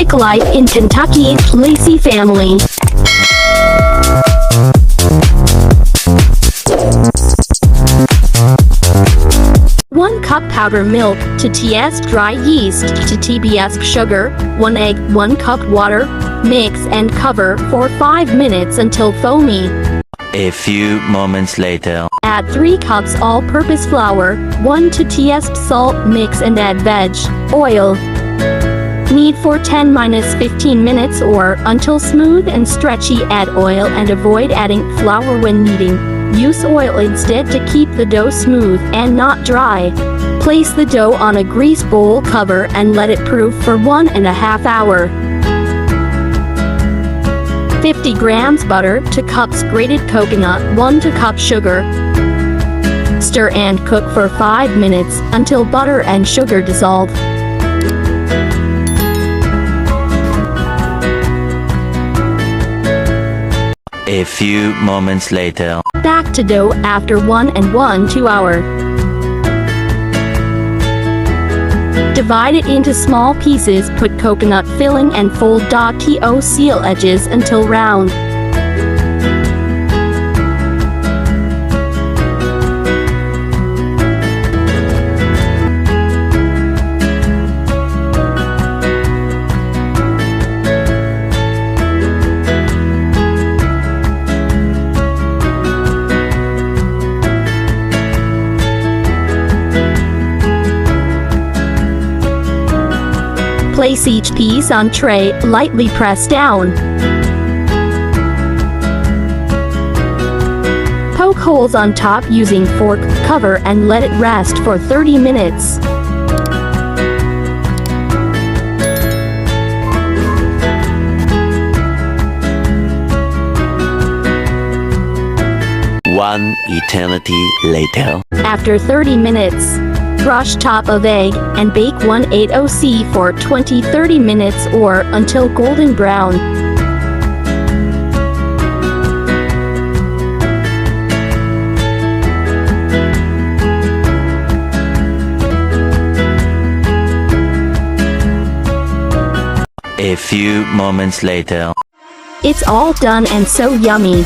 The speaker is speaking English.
Quick life in Kentucky, Lacey family. One cup powder milk, 2 ts dry yeast, 2 tbs sugar, 1 egg, 1 cup water. Mix and cover for 5 minutes until foamy. A few moments later. Add 3 cups all-purpose flour, 1 2 ts salt, mix and add veg oil. Knead for 10-15 minutes or until smooth and stretchy. Add oil and avoid adding flour when kneading. Use oil instead to keep the dough smooth and not dry. Place the dough on a grease bowl cover and let it proof for 1.5 hours. 50 grams butter, 2 cups grated coconut, 1 2 cup sugar. Stir and cook for 5 minutes until butter and sugar dissolve. A few moments later. Back to dough after 2 hours. Divide it into small pieces, put coconut filling and fold to seal edges until round. Place each piece on tray, lightly press down. Poke holes on top using fork, cover and let it rest for 30 minutes. One eternity later. After 30 minutes, brush top of egg and bake 180°C for 20-30 minutes or until golden brown. A few moments later. It's all done and so yummy.